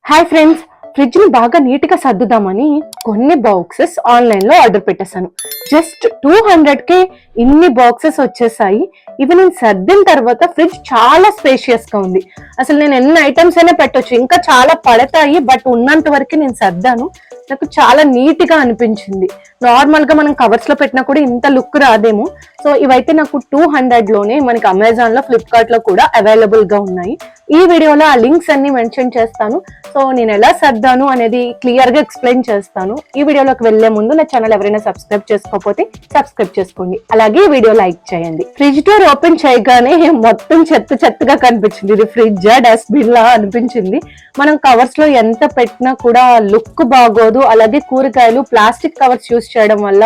Hi friends, fridge ని బాగా neat గా సర్దుదామని కొన్ని బాక్సెస్ ఆన్లైన్ లో ఆర్డర్ పెట్టేశాను. జస్ట్ 200కే ఇన్ని బాక్సెస్ వచ్చేసాయి. ఇవి నేను సర్దిన తర్వాత ఫ్రిడ్జ్ చాలా స్పేషియస్ గా ఉంది. అసలు నేను ఎన్ని ఐటమ్స్ అయినా పెట్టొచ్చు, ఇంకా చాలా పడతాయి. బట్ ఉన్నంత వరకు నేను సర్దాను. నాకు చాలా నీట్ గా అనిపించింది. నార్మల్ గా మనం కవర్స్ లో పెట్టినా కూడా ఇంత లుక్ రాదేమో. సో ఇవైతే నాకు 200 లోనే మనకి అమెజాన్ లో, ఫ్లిప్కార్ట్ లో కూడా అవైలబుల్ గా ఉన్నాయి. ఈ వీడియోలో ఆ లింక్స్ అన్ని మెన్షన్ చేస్తాను. సో నేను ఎలా సర్దాను అనేది క్లియర్ గా ఎక్స్ప్లెయిన్ చేస్తాను. ఈ వీడియోలోకి వెళ్లే ముందు నా ఛానల్ ఎవరైనా సబ్స్క్రైబ్ చేసుకోకపోతే సబ్స్క్రైబ్ చేసుకోండి. అలాగే ఈ వీడియో లైక్ చేయండి. ఫ్రిడ్జ్ డోర్ ఓపెన్ చేయగానే మొత్తం చెత్తగా కనిపించింది. ఇది ఫ్రిడ్జ్ డస్ట్బిన్ లా అనిపించింది. మనం కవర్స్ లో ఎంత పెట్టినా కూడా లుక్ బాగోదు. అలాగే కూరగాయలు ప్లాస్టిక్ కవర్స్ యూస్ చేయడం వల్ల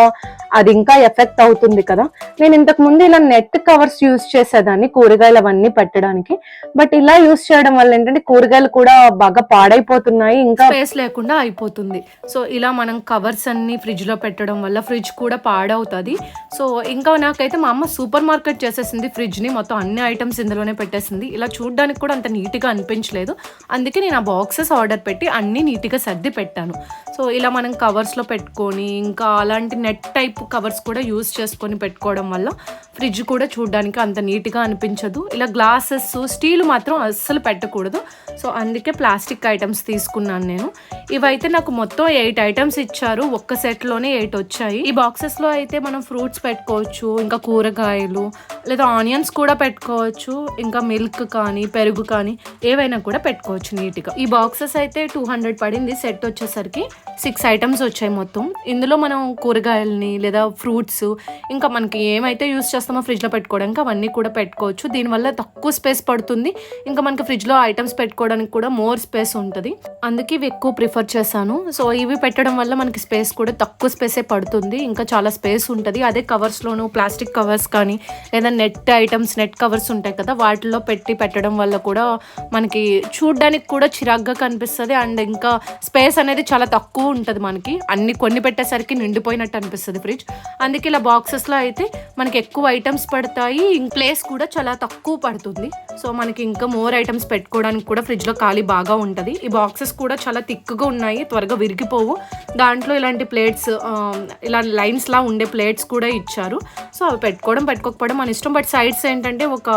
అది ఇంకా ఎఫెక్ట్ అవుతుంది కదా. నేను ఇంతకు ముందు ఇలా నెట్ కవర్స్ యూస్ చేసేదాన్ని కూరగాయలు అవన్నీ పెట్టడానికి. బట్ ఇలా యూస్ చేయడం వల్ల ఏంటంటే కూరగాయలు కూడా బాగా పాడైపోతున్నాయి, ఇంకా స్పేస్ లేకుండా అయిపోతుంది. సో ఇలా మనం కవర్స్ అన్ని ఫ్రిడ్జ్ లో పెట్టడం వల్ల ఫ్రిడ్జ్ కూడా పాడవుతుంది. సో ఇంకా నాకైతే మా అమ్మ సూపర్ మార్కెట్ చేసేసింది ఫ్రిడ్జ్ ని. మొత్తం అన్ని ఐటమ్స్ ఇందులోనే పెట్టేసింది. ఇలా చూడడానికి కూడా అంత నీట్ గా అనిపించలేదు. అందుకే నేను ఆ బాక్సెస్ ఆర్డర్ పెట్టి అన్ని నీట్ గా సర్ది పెట్టాను. సో ఇలా మనం కవర్స్ లో పెట్టుకొని, ఇంకా అలాంటి నెట్ టైప్ కవర్స్ కూడా యూస్ చేసుకొని పెట్టుకోవడం వల్ల ఫ్రిడ్జ్ కూడా చూడడానికి అంత నీట్ గా అనిపించదు. ఇలా గ్లాసెస్, స్టీల్ మాత్రం అస్సలు పెట్టకూడదు. సో అందుకే ప్లాస్టిక్ ఐటమ్స్ తీసుకున్నాను నేను. ఇవైతే నాకు మొత్తం 8 ఐటమ్స్ ఇచ్చారు. ఒక్క సెట్ లోనే 8 వచ్చాయి. ఈ బాక్సెస్ లో అయితే మనం ఫ్రూట్స్ పెట్టుకోవచ్చు, ఇంకా కూరగాయలు లేదా ఆనియన్స్ కూడా పెట్టుకోవచ్చు, ఇంకా మిల్క్ కానీ పెరుగు కానీ ఏవైనా కూడా పెట్టుకోవచ్చు నీట్ గా. ఈ బాక్సెస్ అయితే 200 పడింది. సెట్ వచ్చేసరికి 6 ఐటమ్స్ వచ్చాయి మొత్తం. ఇందులో మనం కూరగాయలని లేదా ఫ్రూట్స్, ఇంకా మనకి ఏమైతే యూస్ చేస్తామో ఫ్రిడ్జ్ లో పెట్టుకోవడానికి అవన్నీ కూడా పెట్టుకోవచ్చు. దీనివల్ల తక్కువ స్పేస్ పడుతుంది. ఇంకా మనకి ఫ్రిడ్జ్ లో ఐటమ్స్ పెట్టుకోవడానికి కూడా మోర్ స్పేస్ ఉంటుంది. అందుకే ఇవి ఎక్కువ ప్రిఫర్ చేశాను. సో ఇవి పెట్టడం వల్ల మనకి స్పేస్ కూడా తక్కువ స్పేసే పడుతుంది, ఇంకా చాలా స్పేస్ ఉంటుంది. అదే కవర్స్ లోను ప్లాస్టిక్ కవర్స్ కానీ లేదా నెట్ ఐటమ్స్, నెట్ కవర్స్ ఉంటాయి కదా, వాటిలో పెట్టడం వల్ల కూడా మనకి చూడడానికి కూడా చిరాగ్గా కనిపిస్తుంది. అండ్ ఇంకా స్పేస్ అనేది చాలా తక్కువ ఉంటుంది. మనకి కొన్ని పెట్టేసరికి నిండిపోయినట్టు అనిపిస్తుంది ఫ్రిడ్జ్. అందుకే ఇలా బాక్సెస్ లో అయితే మనకి ఎక్కువ ఐటమ్స్ పడతాయి, ప్లేస్ కూడా చాలా తక్కువ పడుతుంది. సో మనకి ఇంకా మోర్ ఐటమ్స్ పెట్టుకోవడానికి కూడా ఫ్రిడ్జ్ లో ఖాళీ బాగా ఉంటుంది. ఈ బాక్సెస్ కూడా చాలా థిక్గా ఉన్నాయి, త్వరగా విరిగిపోవు. దాంట్లో ఇలాంటి ప్లేట్స్, ఇలా లైన్స్ లా ఉండే ప్లేట్స్ కూడా ఇచ్చారు. సో అవి పెట్టుకోకపోవడం మన ఇష్టం. బట్ సైడ్స్ ఏంటంటే ఒక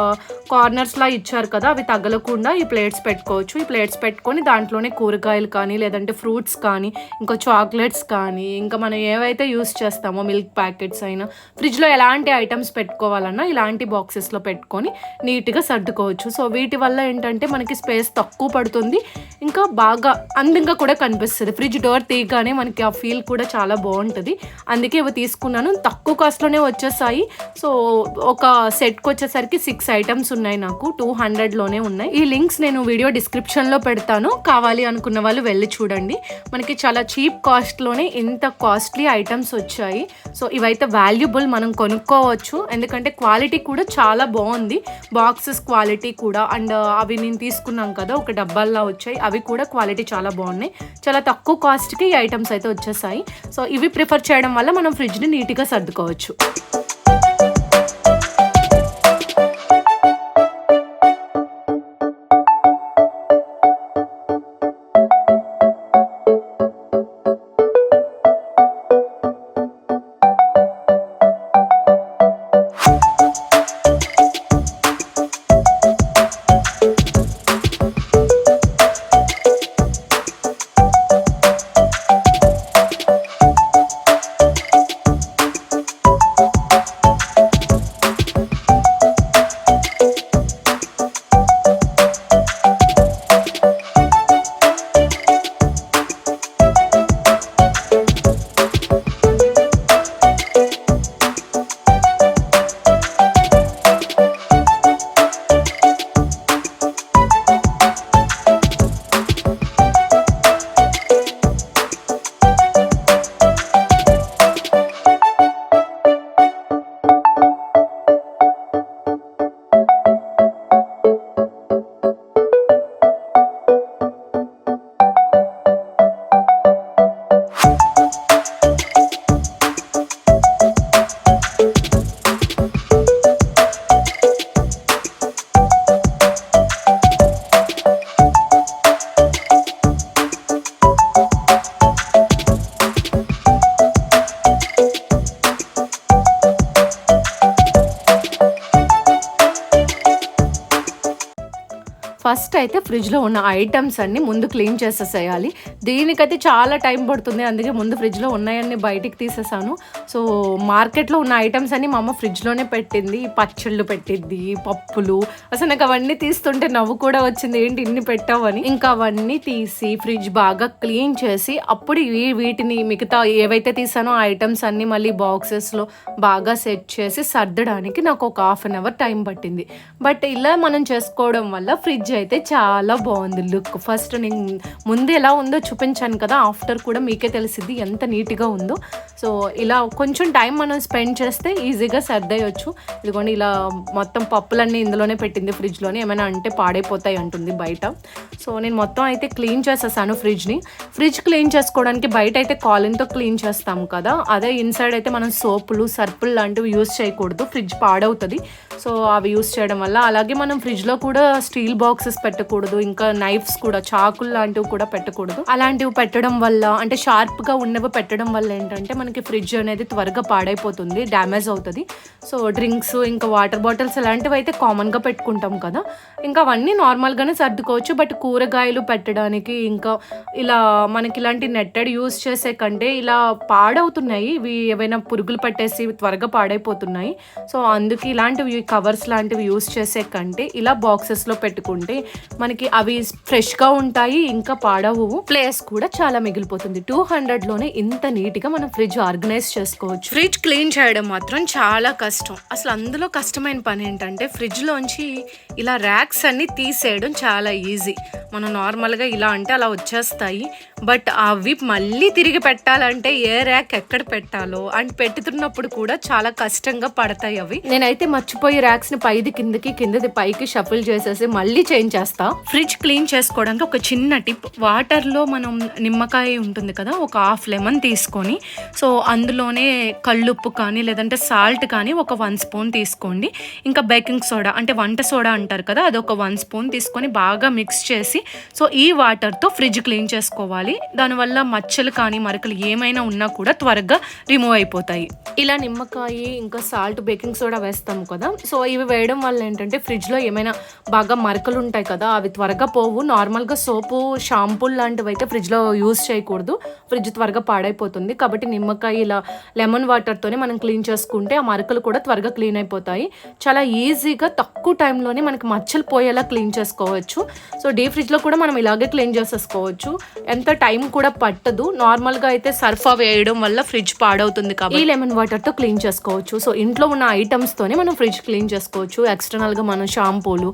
కార్నర్స్ లా ఇచ్చారు కదా, అవి తగలకుండా ఈ ప్లేట్స్ పెట్టుకోవచ్చు. ఈ ప్లేట్స్ పెట్టుకొని దాంట్లోనే కూరగాయలు కానీ లేదంటే ఫ్రూట్స్ కానీ ఇంకా చాక్లెట్స్ కానీ ఇంకా మనం ఏవైతే యూస్ చేస్తామో మిల్క్ ప్యాకెట్స్ అయినా ఫ్రిడ్జ్లో ఎలాంటి ఐటమ్స్ పెట్టుకోవాలన్నా ఇలాంటి బాక్సెస్లో పెట్టుకొని నీట్గా సర్దుకోవచ్చు. సో వీటి వల్ల ఏంటంటే మనకి స్పేస్ తక్కువ పడుతుంది, ఇంకా బాగా అందంగా కూడా కనిపిస్తుంది. ఫ్రిడ్జ్ డోర్ తీయగానే మనకి ఆ ఫీల్ కూడా చాలా బాగుంటుంది. అందుకే ఇవి తీసుకున్నాను. తక్కువ కాస్ట్లోనే వచ్చేసాయి. సో ఒక సెట్కి వచ్చేసరికి 6 ఐటమ్స్ ఉన్నాయి. నాకు 200లోనే ఉన్నాయి. ఈ లింక్స్ నేను వీడియో డిస్క్రిప్షన్లో పెడతాను, కావాలి అనుకున్న వాళ్ళు వెళ్ళి చూడండి. మనకి చాలా చీప్ కాస్ట్లోనే ఇంత కాస్ట్లీ ఐటమ్స్ వచ్చాయి. సో ఇవైతే వాల్యుబుల్, మనం కొనుక్కోవచ్చు. ఎందుకంటే క్వాలిటీ కూడా చాలా బాగుంది. బాక్సెస్ క్వాలిటీ కూడా, అండ్ అవి నేను తీసుకున్నాం కదా ఒక డబ్బాల్లా వచ్చాయి, అవి కూడా క్వాలిటీ చాలా బాగున్నాయి. చాలా తక్కువ కాస్ట్కి ఈ ఐటమ్స్ అయితే వచ్చేసాయి. సో ఇవి ప్రిఫర్ చేయడం వల్ల మనం ఫ్రిడ్జ్ని నీట్గా సర్దుకోవచ్చు. ఫస్ట్ అయితే ఫ్రిడ్జ్లో ఉన్న ఐటమ్స్ అన్ని ముందు క్లీన్ చేసేసేయాలి. దీనికైతే చాలా టైం పడుతుంది, అందుకే ముందు ఫ్రిడ్జ్లో ఉన్నాయన్నీ బయటికి తీసేసాను. సో మార్కెట్లో ఉన్న ఐటమ్స్ అన్ని మా అమ్మ ఫ్రిడ్జ్లోనే పెట్టింది. పచ్చళ్ళు పెట్టింది, పప్పులు, అసలు నాకు అవన్నీ తీస్తుంటే నవ్వు కూడా వచ్చింది, ఏంటి ఇన్ని పెట్టావని. ఇంకా అవన్నీ తీసి ఫ్రిడ్జ్ బాగా క్లీన్ చేసి అప్పుడు వీటిని మిగతా ఏవైతే తీసానో ఆ ఐటమ్స్ అన్ని మళ్ళీ బాక్సెస్లో బాగా సెట్ చేసి సర్దడానికి నాకు ఒక 1/2 అవర్ టైం పట్టింది. బట్ ఇలా మనం చేసుకోవడం వల్ల ఫ్రిడ్జ్ అయితే చాలా బాగుంది లుక్. ఫస్ట్ నేను ముందు ఎలా ఉందో చూపించాను కదా, ఆఫ్టర్ కూడా మీకే తెలిసింది ఎంత నీట్గా ఉందో. సో ఇలా కొంచెం టైం మనం స్పెండ్ చేస్తే ఈజీగా సర్దేయచ్చు. ఇదిగోండి ఇలా మొత్తం పప్పులన్నీ ఇందులోనే పెట్టింది ఫ్రిడ్జ్లోనే, ఏమైనా అంటే పాడైపోతాయి అంటుంది బయట. సో నేను మొత్తం అయితే క్లీన్ చేసేసాను ఫ్రిడ్జ్ని. ఫ్రిడ్జ్ క్లీన్ చేసుకోవడానికి బయట అయితే కాలిన్తో క్లీన్ చేస్తాము కదా, అదే ఇన్సైడ్ అయితే మనం సోపులు సర్పులు లాంటివి యూస్ చేయకూడదు, ఫ్రిడ్జ్ పాడవుతుంది. సో అవి యూస్ చేయడం వల్ల, అలాగే మనం ఫ్రిడ్జ్లో కూడా స్టీల్ బాక్సెస్ పెట్టకూడదు, ఇంకా నైఫ్స్ కూడా, చాకులు లాంటివి కూడా పెట్టకూడదు. అలాంటివి పెట్టడం వల్ల అంటే షార్ప్గా ఉన్నవి పెట్టడం వల్ల ఏంటంటే మనకి ఫ్రిడ్జ్ అనేది త్వరగా పాడైపోతుంది, డ్యామేజ్ అవుతుంది. సో డ్రింక్స్ ఇంకా వాటర్ బాటిల్స్ ఇలాంటివి అయితే కామన్గా పెట్టుకుంటాం కదా, ఇంకా అవన్నీ నార్మల్గానే సర్దుకోవచ్చు. బట్ కూరగాయలు పెట్టడానికి ఇంకా ఇలా మనకి ఇలాంటి నెట్టెడ్ యూస్ చేసే కంటే ఇలా పాడవుతున్నాయి, ఇవి ఏవైనా పురుగులు పట్టేసి త్వరగా పాడైపోతున్నాయి. సో అందుకే ఇలాంటివి కవర్స్ లాంటివి యూస్ చేసే కంటే ఇలా బాక్సెస్లో పెట్టుకుంటే మనకి అవి ఫ్రెష్గా ఉంటాయి, ఇంకా పాడవు, ప్లేస్ కూడా చాలా మిగిలిపోతుంది. 200లోనే ఇంత నీట్గా మనం ఫ్రిడ్జ్ ఆర్గనైజ్ చేసుకోవచ్చు. ఫ్రిడ్జ్ క్లీన్ చేయడం మాత్రం చాలా కష్టం. అసలు అందులో కష్టమైన పని ఏంటంటే ఫ్రిడ్జ్లోంచి ఇలా ర్యాక్స్ అన్ని తీసేయడం చాలా ఈజీ. మనం నార్మల్గా ఇలా అంటే అలా వచ్చేస్తాయి, బట్ అవి మళ్ళీ తిరిగి పెట్టాలంటే ఏ ర్యాక్ ఎక్కడ పెట్టాలో అండ్ పెట్టుతున్నప్పుడు కూడా చాలా కష్టంగా పడతాయి అవి. నేనైతే మర్చిపోయి ర్యాక్స్ ని పైది కిందకి, కిందది పైకి షఫుల్ చేసేసి మళ్ళీ చేంజ్ చేస్తా. ఫ్రిడ్జ్ క్లీన్ చేసుకోవడానికి ఒక చిన్న టిప్, వాటర్ లో మనం నిమ్మకాయ ఉంటుంది కదా, ఒక 1/2 లెమన్ తీసుకొని సో అందులోనే కళ్ళుప్పు కానీ లేదంటే సాల్ట్ కానీ ఒక 1 స్పూన్ తీసుకోండి. ఇంకా బేకింగ్ సోడా అంటే వంట సోడా అంటారు కదా, అది ఒక 1 స్పూన్ తీసుకొని బాగా మిక్స్ చేసి సో ఈ వాటర్తో ఫ్రిడ్జ్ క్లీన్ చేసుకోవాలి. దానివల్ల మచ్చలు కానీ మరకలు ఏమైనా ఉన్నా కూడా త్వరగా రిమూవ్ అయిపోతాయి. ఇలా నిమ్మకాయ ఇంకా సాల్ట్ బేకింగ్ సోడా వేస్తాము కదా, సో ఇవి వేయడం వల్ల ఏంటంటే ఫ్రిడ్జ్లో ఏమైనా బాగా మరకలు ఉంటాయి కదా, అవి త్వరగా పోవు. నార్మల్గా సోపు షాంపూలు లాంటివి అయితే ఫ్రిడ్జ్లో యూస్ చేయకూడదు, ఫ్రిడ్జ్ త్వరగా పాడైపోతుంది. కాబట్టి నిమ్మకాయ ఇలా లెమన్ వాటర్తోనే మనం క్లీన్ చేసుకుంటే ఆ మరకలు కూడా త్వరగా క్లీన్ అయిపోతాయి. చాలా ఈజీగా తక్కువ టైంలోనే మనకి మచ్చలు పోయేలా క్లీన్ చేసుకోవచ్చు. సో డీప్ ఫ్రిడ్జ్లో కూడా మనం ఇలాగే క్లీన్ చేసేసుకోవచ్చు, ఎంత టైం కూడా పట్టదు. నార్మల్గా అయితే సర్ఫా వేయడం వల్ల ఫ్రిడ్జ్ పాడవుతుంది కాబట్టి ఈ లెమన్ వాటర్తో క్లీన్ చేసుకోవచ్చు. సో ఇంట్లో ఉన్న ఐటమ్స్తోనే మనం ఫ్రిడ్జ్ క్లీన్ చేసుకోవచ్చు. ఎక్స్టర్నల్గా మనం షాంపూలు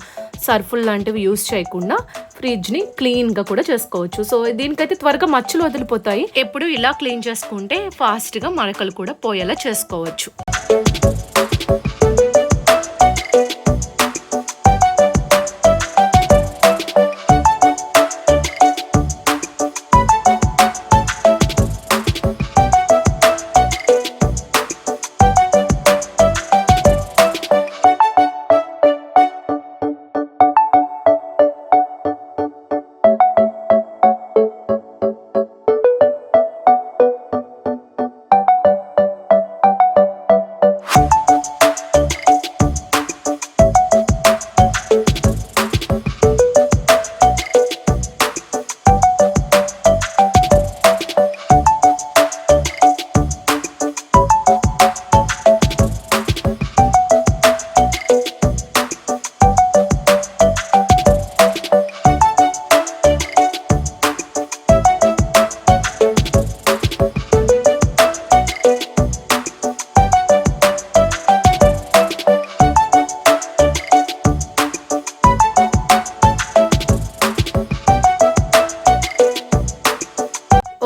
సర్ఫుల్ లాంటివి యూస్ చేయకుండా ఫ్రిడ్జ్ని క్లీన్గా కూడా చేసుకోవచ్చు. సో దీనికైతే త్వరగా మచ్చలు వదిలిపోతాయి. ఎప్పుడు ఇలా క్లీన్ చేసుకుంటే ఫాస్ట్గా మరకలు కూడా పోయేలా చేసుకోవచ్చు.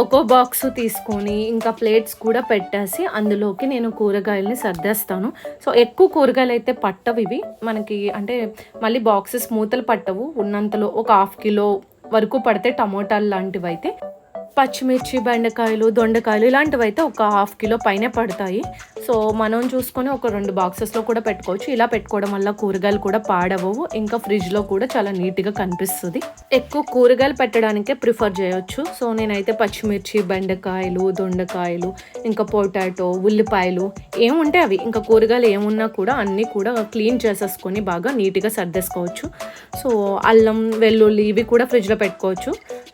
ఒక్కో బాక్స్ తీసుకొని ఇంకా ప్లేట్స్ కూడా పెట్టేసి అందులోకి నేను కూరగాయలని సర్దేస్తాను. సో ఎక్కువ కూరగాయలు అయితే పట్టవు ఇవి మనకి, అంటే మళ్ళీ బాక్సెస్ మూతలు పట్టవు. ఉన్నంతలో ఒక 1/2 కిలో వరకు పడితే టమోటాలు లాంటివి అయితే పచ్చిమిర్చి, బెండకాయలు, దొండకాయలు ఇలాంటివైతే ఒక హాఫ్ కిలో పైనే పడతాయి. సో మనం చూసుకొని ఒక 2 బాక్సెస్లో కూడా పెట్టుకోవచ్చు. ఇలా పెట్టుకోవడం వల్ల కూరగాయలు కూడా పాడవవు, ఇంకా ఫ్రిడ్జ్లో కూడా చాలా నీట్గా కనిపిస్తుంది. ఎక్కువ కూరగాయలు పెట్టడానికే ప్రిఫర్ చేయొచ్చు. సో నేనైతే పచ్చిమిర్చి, బెండకాయలు, దొండకాయలు, ఇంకా పొటాటో, ఉల్లిపాయలు ఏముంటే అవి, ఇంకా కూరగాయలు ఏమున్నా కూడా అన్నీ కూడా క్లీన్ చేసేసుకొని బాగా నీట్గా సర్దేసుకోవచ్చు. సో అల్లం, వెల్లుల్లి ఇవి కూడా ఫ్రిడ్జ్లో పెట్టుకోవచ్చు.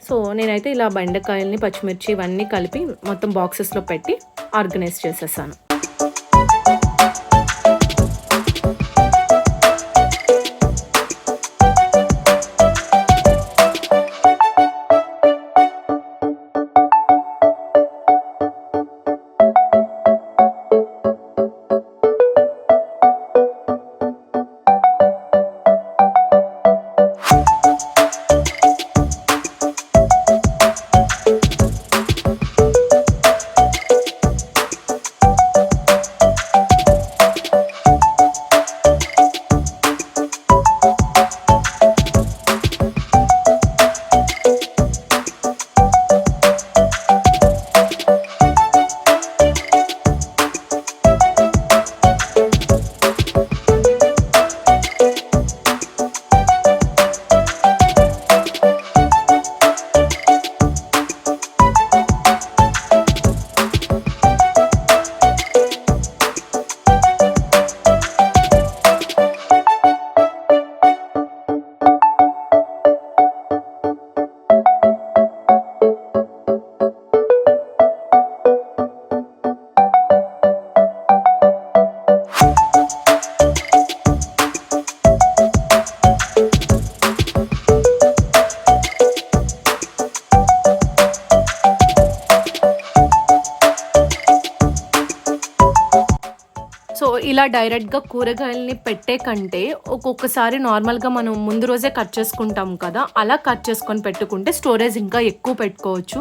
సో నేనైతే ఇలా బెండకాయల్ని, పచ్చిమిర్చి ఇవన్నీ కలిపి మొత్తం బాక్సెస్లో పెట్టి ఆర్గనైజ్ చేసేసాను. సో ఇలా డైరెక్ట్గా కూరగాయలని పెట్టే కంటే ఒక్కొక్కసారి నార్మల్గా మనం ముందు రోజే కట్ చేసుకుంటాం కదా, అలా కట్ చేసుకొని పెట్టుకుంటే స్టోరేజ్ ఇంకా ఎక్కువ పెట్టుకోవచ్చు.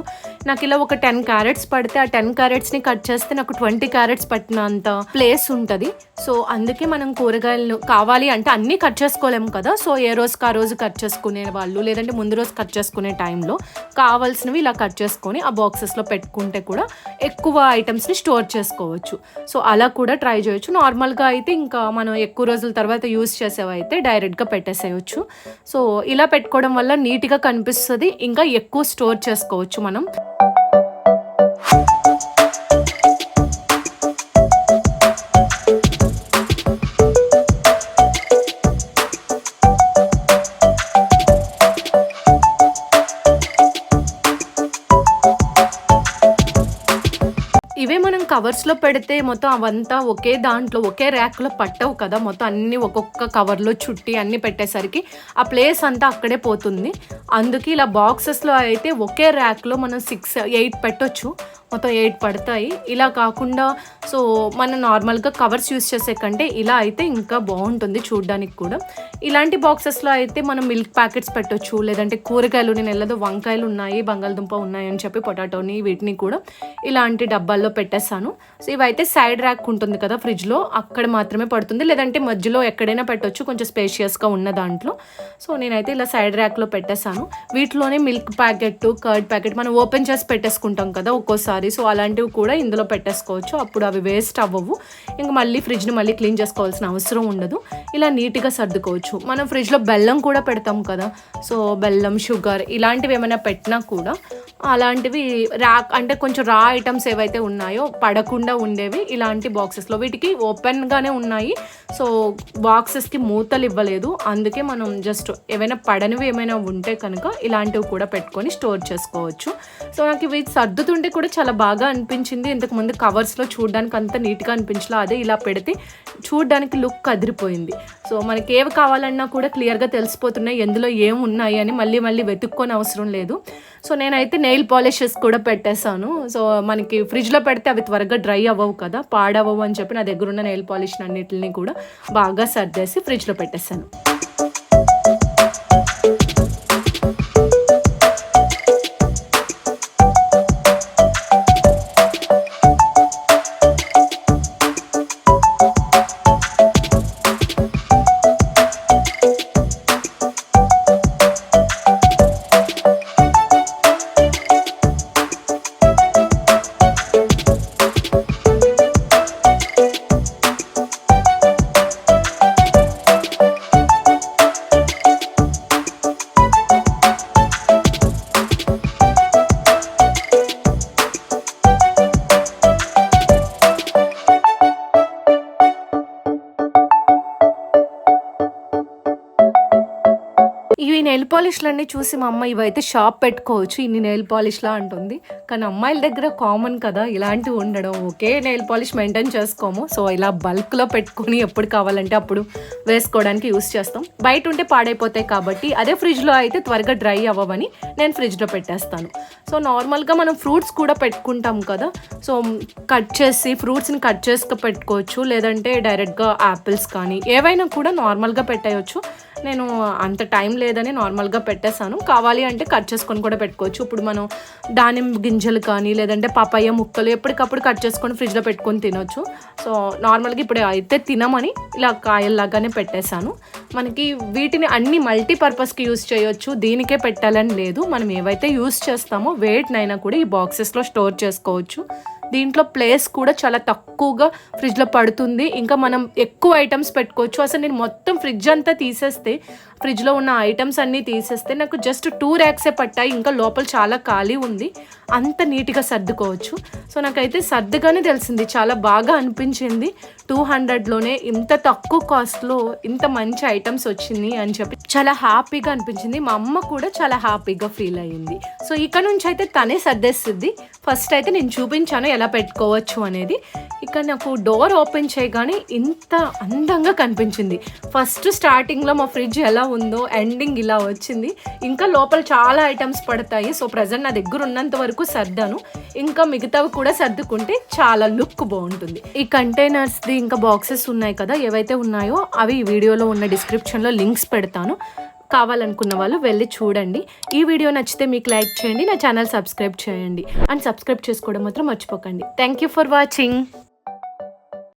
నాకు ఇలా ఒక 10 క్యారెట్స్ పడితే ఆ 10 క్యారెట్స్ని కట్ చేస్తే నాకు 20 క్యారెట్స్ పట్టినంత ప్లేస్ ఉంటుంది. సో అందుకే మనం కూరగాయలు కావాలి అంటే అన్నీ కట్ చేసుకోలేము కదా. సో ఏ రోజుకి ఆ రోజు కట్ చేసుకునే వాళ్ళు, లేదంటే ముందు రోజు కట్ చేసుకునే టైంలో కావాల్సినవి ఇలా కట్ చేసుకొని ఆ బాక్సెస్లో పెట్టుకుంటే కూడా ఎక్కువ ఐటమ్స్ని స్టోర్ చేసుకోవచ్చు. సో అలా కూడా ట్రై చేయొచ్చు. నార్మల్గా అయితే ఇంకా మనం ఎక్కువ రోజుల తర్వాత యూజ్ చేసేవైతే డైరెక్ట్గా పెట్టేసేయచ్చు. సో ఇలా పెట్టుకోవడం వల్ల నీట్గా కనిపిస్తుంది, ఇంకా ఎక్కువ స్టోర్ చేసుకోవచ్చు మనం. ఇవే మనం కవర్స్లో పెడితే మొత్తం అవంతా ఒకే దాంట్లో ఒకే ర్యాక్లో పట్టవు కదా, మొత్తం అన్నీ ఒక్కొక్క కవర్లో చుట్టి అన్నీ పెట్టేసరికి ఆ ప్లేస్ అంతా అక్కడే పోతుంది. అందుకే ఇలా బాక్సెస్లో అయితే ఒకే ర్యాక్లో మనం 6-8 పెట్టొచ్చు, మొత్తం 8 పడతాయి. ఇలా కాకుండా సో మనం నార్మల్గా కవర్స్ యూస్ చేసే కంటే ఇలా అయితే ఇంకా బాగుంటుంది చూడడానికి కూడా. ఇలాంటి బాక్సెస్లో అయితే మనం మిల్క్ ప్యాకెట్స్ పెట్టొచ్చు, లేదంటే కూరగాయలు, నేను ఎల్లదో వంకాయలు ఉన్నాయి, బంగాళదుంప ఉన్నాయి అని చెప్పి పొటాటోని వీటిని కూడా ఇలాంటి డబ్బాల్లో పెట్టేస్తాను. సో ఇవైతే సైడ్ ర్యాక్ ఉంటుంది కదా ఫ్రిడ్జ్లో, అక్కడ మాత్రమే పడుతుంది, లేదంటే మధ్యలో ఎక్కడైనా పెట్టొచ్చు కొంచెం స్పేషియస్గా ఉన్న దాంట్లో. సో నేనైతే ఇలా సైడ్ ర్యాక్లో పెట్టేస్తాను. వీటిలోనే మిల్క్ ప్యాకెట్, కర్డ్ ప్యాకెట్ మనం ఓపెన్ చేసి పెట్టేసుకుంటాం కదా ఒక్కోసారి, సో అలాంటివి కూడా ఇందులో పెట్టేసుకోవచ్చు. అప్పుడు అవి వేస్ట్ అవ్వవు, ఇంకా మళ్ళీ ఫ్రిడ్జ్ని మళ్ళీ క్లీన్ చేసుకోవాల్సిన అవసరం ఉండదు. ఇలా నీట్గా సర్దుకోవచ్చు. మనం ఫ్రిడ్జ్లో బెల్లం కూడా పెడతాం కదా, సో బెల్లం, షుగర్ ఇలాంటివి ఏమైనా పెట్టినా కూడా అలాంటివి ర్యాక్ అంటే కొంచెం రా ఐటమ్స్ ఏవైతే ఉన్నాయో పడకుండా ఉండేవి ఇలాంటి బాక్సెస్లో. వీటికి ఓపెన్గానే ఉన్నాయి, సో బాక్సెస్కి మూతలు ఇవ్వలేదు, అందుకే మనం జస్ట్ ఏమైనా పడనివి ఏమైనా ఉంటే కనుక ఇలాంటివి కూడా పెట్టుకొని స్టోర్ చేసుకోవచ్చు. సో నాకు ఇవి సర్దుతుంటే కూడా చాలా బాగా అనిపించింది. ఇంతకుముందు కవర్స్లో చూడడానికి అంత నీట్గా అనిపించలే, అదే ఇలా పెడితే చూడడానికి లుక్ అదిరిపోయింది. సో మనకి ఏవి కావాలన్నా కూడా క్లియర్గా తెలిసిపోతున్నాయి ఎందులో ఏమి ఉన్నాయి అని, మళ్ళీ మళ్ళీ వెతుక్కొని అవసరం లేదు. సో నేనైతే నెయిల్ పాలిషెస్ కూడా పెట్టేశాను. సో మనకి ఫ్రిడ్జ్లో పెడితే అవి త్వరగా డ్రై అవ్వవు కదా, పాడవవు అని చెప్పి నా దగ్గర ఉన్న నెయిల్ పాలిష్ అన్నిటిని కూడా బాగా సర్దేసి ఫ్రిడ్జ్లో పెట్టేశాను. పాలిష్లన్నీ చూసి మా అమ్మ ఇవైతే షాప్ పెట్టుకోవచ్చు ఇన్ని నెయిల్ పాలిష్లా అంటుంది. కానీ అమ్మాయిల దగ్గర కామన్ కదా ఇలాంటివి ఉండడం, ఒకే నెయిల్ పాలిష్ మెయింటైన్ చేసుకోము. సో ఇలా బల్క్లో పెట్టుకొని ఎప్పుడు కావాలంటే అప్పుడు వేసుకోవడానికి యూస్ చేస్తాం. బయట ఉంటే పాడైపోతాయి కాబట్టి, అదే ఫ్రిడ్జ్లో అయితే త్వరగా డ్రై అవ్వవని నేను ఫ్రిడ్జ్లో పెట్టేస్తాను. సో నార్మల్గా మనం ఫ్రూట్స్ కూడా పెట్టుకుంటాం కదా, సో ఫ్రూట్స్ని కట్ చేసుకు పెట్టుకోవచ్చు, లేదంటే డైరెక్ట్గా యాపిల్స్ కానీ ఏవైనా కూడా నార్మల్గా పెట్టేయచ్చు. నేను అంత టైం లేదని నార్మల్గా పెట్టేశాను. కావాలి అంటే కట్ చేసుకొని కూడా పెట్టుకోవచ్చు. ఇప్పుడు మనం దానిమ్మ గింజలు కానీ లేదంటే పపాయ ముక్కలు ఎప్పటికప్పుడు కట్ చేసుకొని ఫ్రిడ్జ్లో పెట్టుకొని తినొచ్చు. సో నార్మల్గా ఇప్పుడు అయితే తినమని ఇలా కాయల్లాగానే పెట్టేశాను. మనకి వీటిని అన్ని మల్టీపర్పస్కి యూస్ చేయొచ్చు, దీనికే పెట్టాలని లేదు. మనం ఏవైతే యూస్ చేస్తామో వేటినైనా కూడా ఈ బాక్సెస్లో స్టోర్ చేసుకోవచ్చు. దీంట్లో ప్లేస్ కూడా చాలా తక్కువగా ఫ్రిడ్జ్లో పడుతుంది. ఇంకా మనం ఎక్కువ ఐటమ్స్ పెట్టుకోవచ్చు. అసలు నేను మొత్తం ఫ్రిడ్జ్ అంతా తీసేస్తే, ఫ్రిడ్జ్లో ఉన్న ఐటమ్స్ అన్నీ తీసేస్తే నాకు జస్ట్ 2 ర్యాక్సే పట్టాయి. ఇంకా లోపల చాలా ఖాళీ ఉంది, అంత నీట్గా సర్దుకోవచ్చు. సో నాకైతే సర్దుగానే తెలిసింది, చాలా బాగా అనిపించింది. 200లోనే ఇంత తక్కువ కాస్ట్లో ఇంత మంచి ఐటమ్స్ వచ్చింది అని చెప్పి చాలా హ్యాపీగా అనిపించింది. మా అమ్మ కూడా చాలా హ్యాపీగా ఫీల్ అయ్యింది. సో ఇక్కడ నుంచి అయితే తనే సర్దేస్తుంది. ఫస్ట్ అయితే నేను చూపించాను ఎలా పెట్టుకోవచ్చు అనేది. ఇక్కడ నాకు డోర్ ఓపెన్ చేయగానే ఇంత అందంగా కనిపించింది. ఫస్ట్ స్టార్టింగ్లో మా ఫ్రిడ్జ్ ఎలా ఉందో ఎండింగ్ ఇలా వచ్చింది. ఇంకా లోపల చాలా ఐటమ్స్ పడతాయి. సో ప్రజెంట్ నా దగ్గర ఉన్నంత వరకు సర్దాను, ఇంకా మిగతావి కూడా సర్దుకుంటే చాలా లుక్ బాగుంటుంది. ఈ కంటైనర్స్ది ఇంకా బాక్సెస్ ఉన్నాయి కదా, ఏవైతే ఉన్నాయో అవి ఈ వీడియోలో ఉన్న డిస్క్రిప్షన్లో లింక్స్ పెడతాను. కావాలనుకున్న వాళ్ళు వెళ్ళి చూడండి. ఈ వీడియో నచ్చితే మీకు లైక్ చేయండి, నా ఛానల్ సబ్స్క్రైబ్ చేయండి. అండ్ సబ్స్క్రైబ్ చేసుకోవడం మాత్రం మర్చిపోకండి. Thank you for watching.